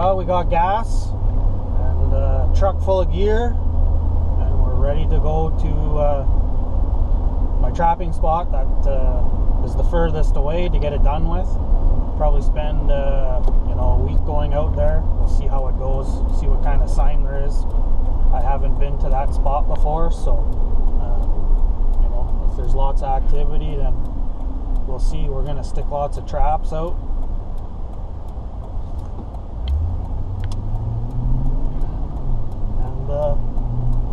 Well, we got gas and a truck full of gear, and we're ready to go to my trapping spot that is the furthest away to get it done with. Probably spend a week going out there. We'll see how it goes, see what kind of sign there is. I haven't been to that spot before, so if there's lots of activity, then we'll see. We're gonna stick lots of traps out.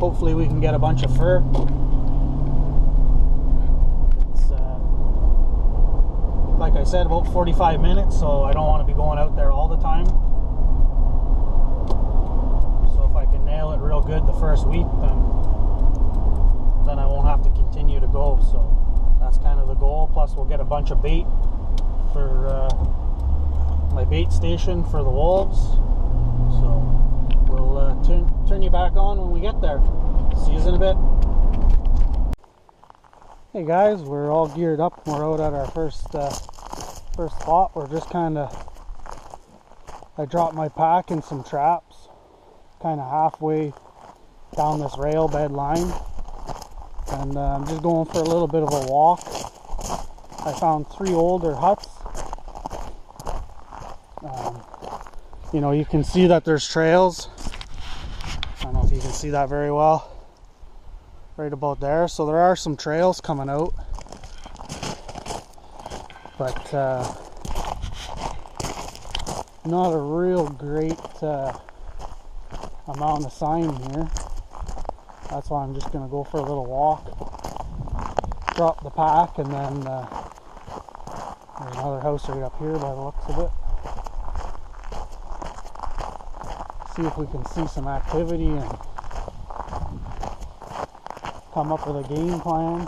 Hopefully we can get a bunch of fur. It's like I said, about 45 minutes, so I don't want to be going out there all the time. So if I can nail it real good the first week, then I won't have to continue to go. So that's kind of the goal. Plus we'll get a bunch of bait for my bait station for the wolves. So we'll turn you back on when we get there. See you in a bit. Hey guys, we're all geared up. We're out at our first spot. We're just I dropped my pack in some traps kind of halfway down this rail bed line, and I'm just going for a little bit of a walk. I found 3 older huts. You can see that there's trails. I don't know if you can see that very well. Right about there. So there are some trails coming out. But not a real great amount of sign here. That's why I'm just going to go for a little walk. Drop the pack, and then there's another house right up here by the looks of it. See if we can see some activity and come up with a game plan.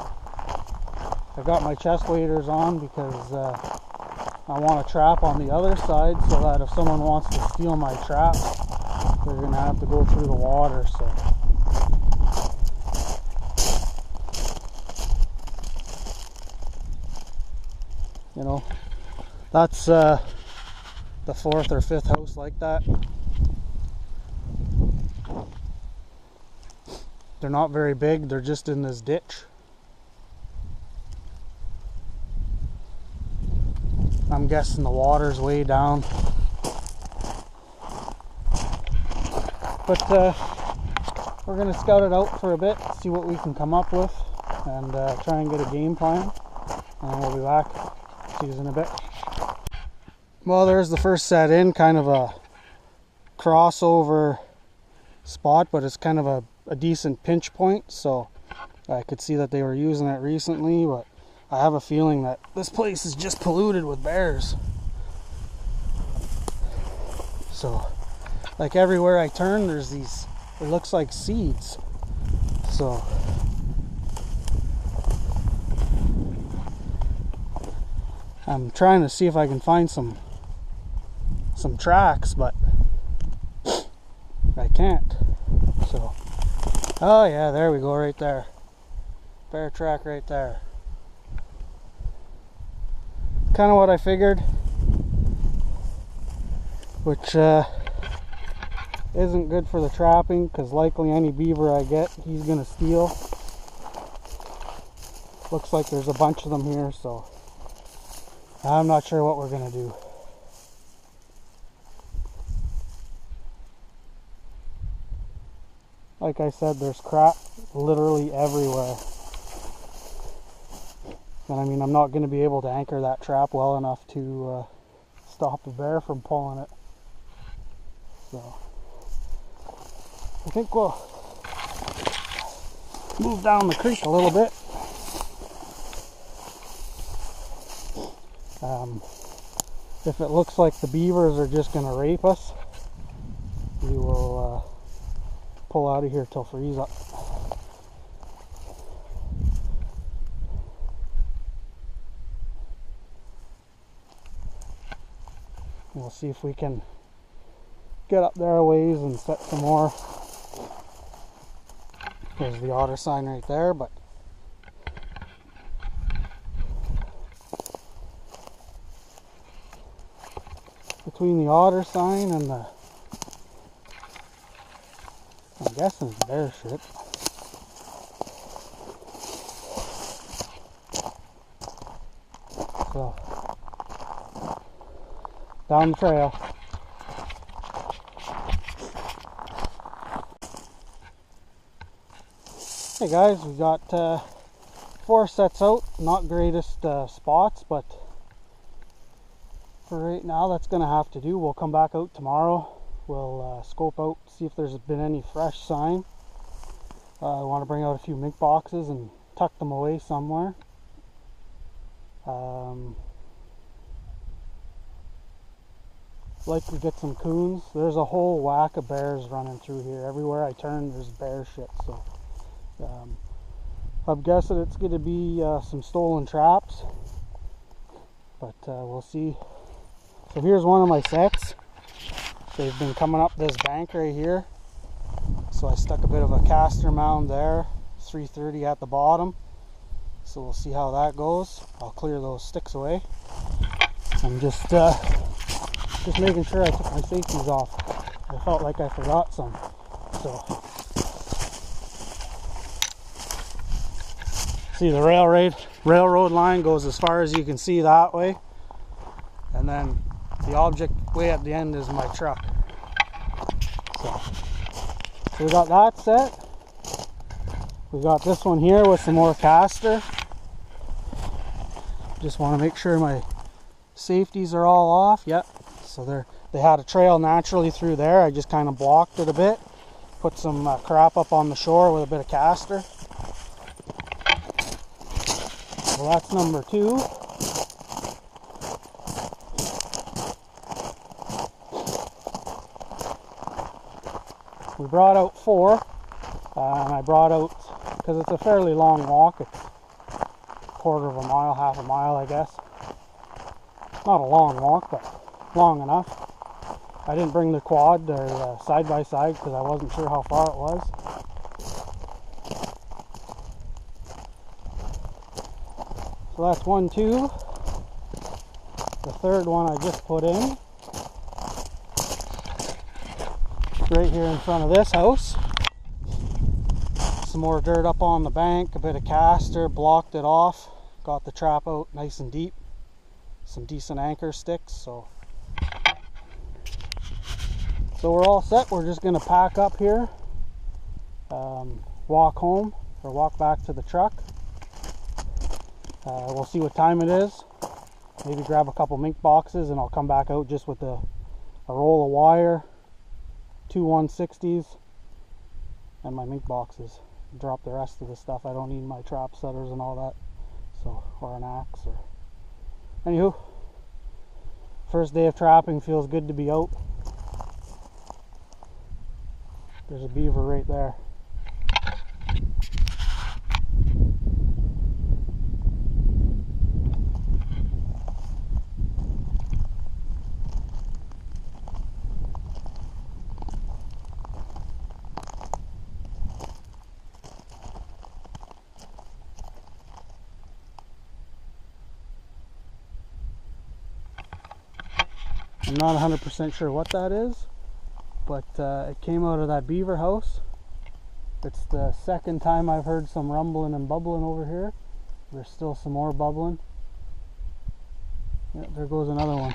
I got my chest waders on because I want to trap on the other side, so that if someone wants to steal my trap, they're going to have to go through the water. So that's the 4th or 5th house like that. They're not very big, they're just in this ditch. I'm guessing the water's way down. But we're going to scout it out for a bit, see what we can come up with, and try and get a game plan. And we'll be back. See you in a bit. Well, there's the first set in, kind of a crossover spot, but it's kind of a decent pinch point, so I could see that they were using it recently, but I have a feeling that this place is just polluted with bears. So like everywhere I turn, there's these, it looks like seeds. So I'm trying to see if I can find some tracks, but I can't. So oh yeah, there we go, right there. Bear track right there. Kind of what I figured, which isn't good for the trapping, because likely any beaver I get, he's gonna steal. Looks like there's a bunch of them here, so I'm not sure what we're gonna do. Like I said, there's crap literally everywhere. And I mean, I'm not going to be able to anchor that trap well enough to stop a bear from pulling it. So I think we'll move down the creek a little bit. If it looks like the beavers are just going to rape us, we will pull out of here till freeze up. We'll see if we can get up there a ways and set some more. There's the otter sign right there, but between the otter sign and the I'm guessing it's bear shit. So, down the trail. Hey guys, we got 4 sets out. Not greatest spots, but for right now that's gonna have to do. We'll come back out tomorrow. We'll scope out, see if there's been any fresh sign. I want to bring out a few mink boxes and tuck them away somewhere. Likely get some coons. There's a whole whack of bears running through here. Everywhere I turn there's bear shit, so I'm guessing it's going to be some stolen traps, but we'll see. So here's one of my sets. They've been coming up this bank right here, so I stuck a bit of a caster mound there, 330 at the bottom, so we'll see how that goes. I'll clear those sticks away. I'm just making sure I took my safeties off. I felt like I forgot some. So see, the railroad line goes as far as you can see that way, and then the object way at the end is my truck. So we got that set. We got this one here with some more caster. Just want to make sure my safeties are all off. Yep. So they had a trail naturally through there. I just kind of blocked it a bit. Put some crap up on the shore with a bit of caster. Well, that's number 2. We brought out 4, and I brought out, because it's a fairly long walk, it's a quarter of a mile, half a mile, I guess. Not a long walk, but long enough. I didn't bring the quad or side by side because I wasn't sure how far it was. So that's 1, 2. The third one I just put in. Right here in front of this house. Some more dirt up on the bank, a bit of caster, blocked it off, got the trap out nice and deep, some decent anchor sticks, so we're all set. We're just going to pack up here, walk home or walk back to the truck. We'll see what time it is, maybe grab a couple mink boxes, and I'll come back out just with a roll of wire, 2 160s, and my mink boxes. Drop the rest of the stuff. I don't need my trap setters and all that, so, or an axe. Or anywho, first day of trapping, feels good to be out. There's a beaver right there. I'm not 100% sure what that is, but it came out of that beaver house. It's the second time I've heard some rumbling and bubbling over here. There's still some more bubbling. Yeah, there goes another one.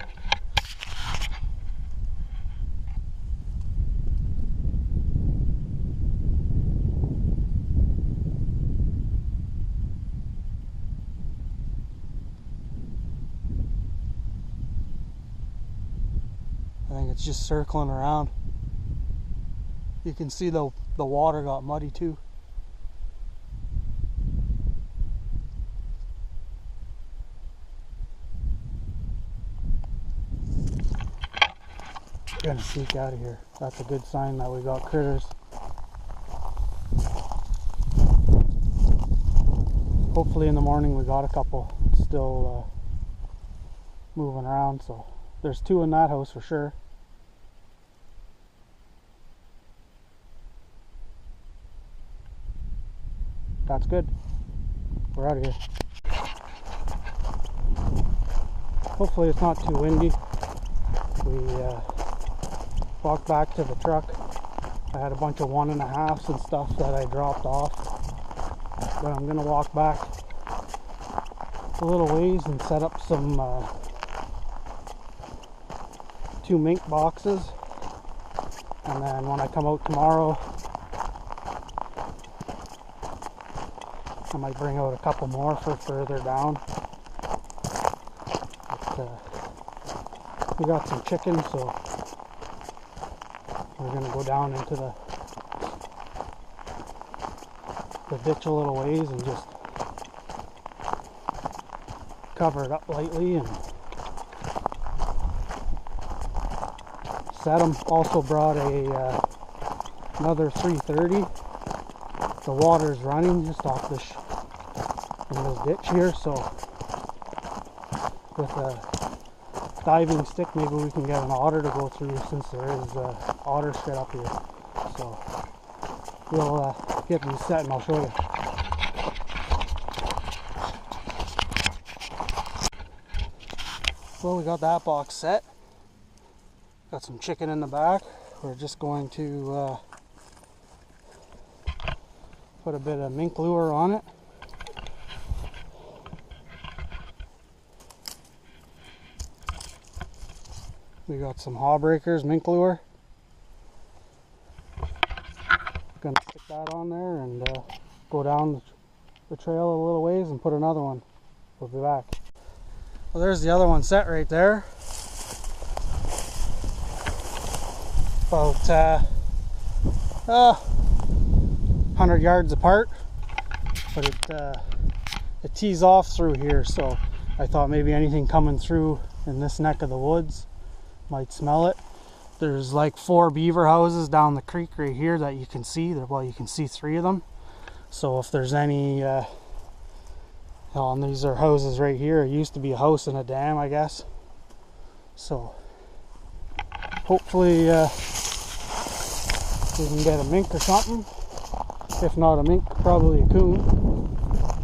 I think it's just circling around. You can see the water got muddy too. I'm gonna sneak out of here. That's a good sign that we got critters. Hopefully in the morning we got a couple still moving around, so there's 2 in that house for sure. That's good. We're out of here. Hopefully it's not too windy. We walk back to the truck. I had a bunch of 1.5s and stuff that I dropped off, but I'm gonna walk back a little ways and set up some 2 mink boxes, and then when I come out tomorrow I might bring out a couple more for further down. But, we got some chicken, so we're gonna go down into the ditch a little ways and just cover it up lightly and set them. Also brought another 330. The water's running just off this in this ditch here, so with a diving stick maybe we can get an otter to go through, since there is otter shit up here. So we'll get these set and I'll show you. Well, we got that box set. Got some chicken in the back. We're just going to put a bit of mink lure on it. We got some haw breakers, mink lure. Gonna stick that on there and go down the trail a little ways and put another one. We'll be back. Well, there's the other one set right there. About 100 yards apart, but it tees off through here, so I thought maybe anything coming through in this neck of the woods might smell it. There's like 4 beaver houses down the creek right here that you can see. Well, you can see 3 of them. So if there's any, and these are houses right here. It used to be a house and a dam, I guess. So hopefully we can get a mink or something. If not a mink, probably a coon.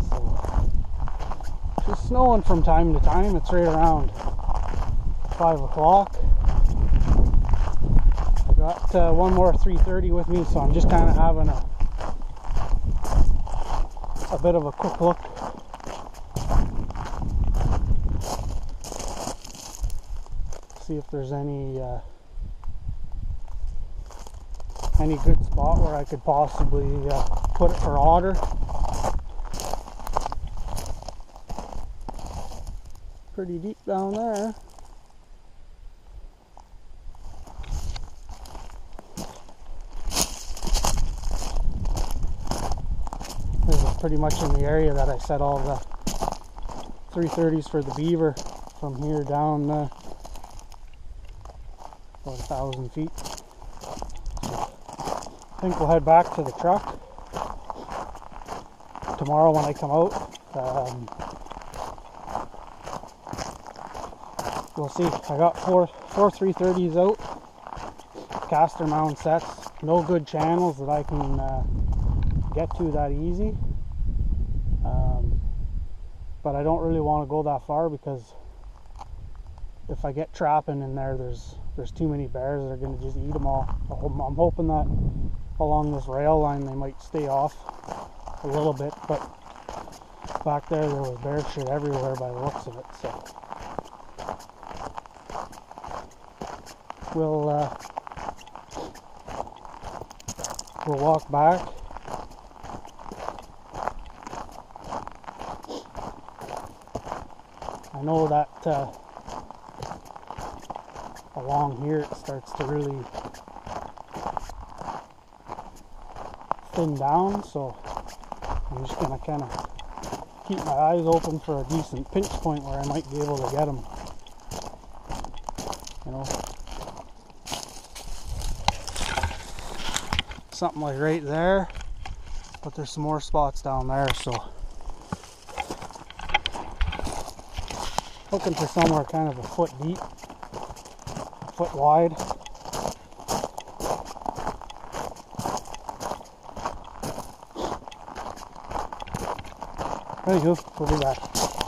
So, just snowing from time to time. It's right around 5 o'clock. Got one more 330 with me, so I'm just kind of having a bit of a quick look. See if there's any good spot where I could possibly put it for otter. Pretty deep down there. This is pretty much in the area that I set all the 330s for the beaver, from here down about 1,000 feet. I think we'll head back to the truck tomorrow when I come out. We'll see. I got four 330s out, caster mount sets. No good channels that I can get to that easy. But I don't really want to go that far, because if I get trapping in there, there's too many bears that are going to just eat them all. I'm hoping that along this rail line they might stay off a little bit, but back there was bear shit everywhere by the looks of it. So we'll walk back. I know that along here it starts to really thin down, so I'm just gonna kind of keep my eyes open for a decent pinch point where I might be able to get them. You know, something like right there, but there's some more spots down there, so looking for somewhere kind of a foot deep, a foot wide. Anywho, we'll be back.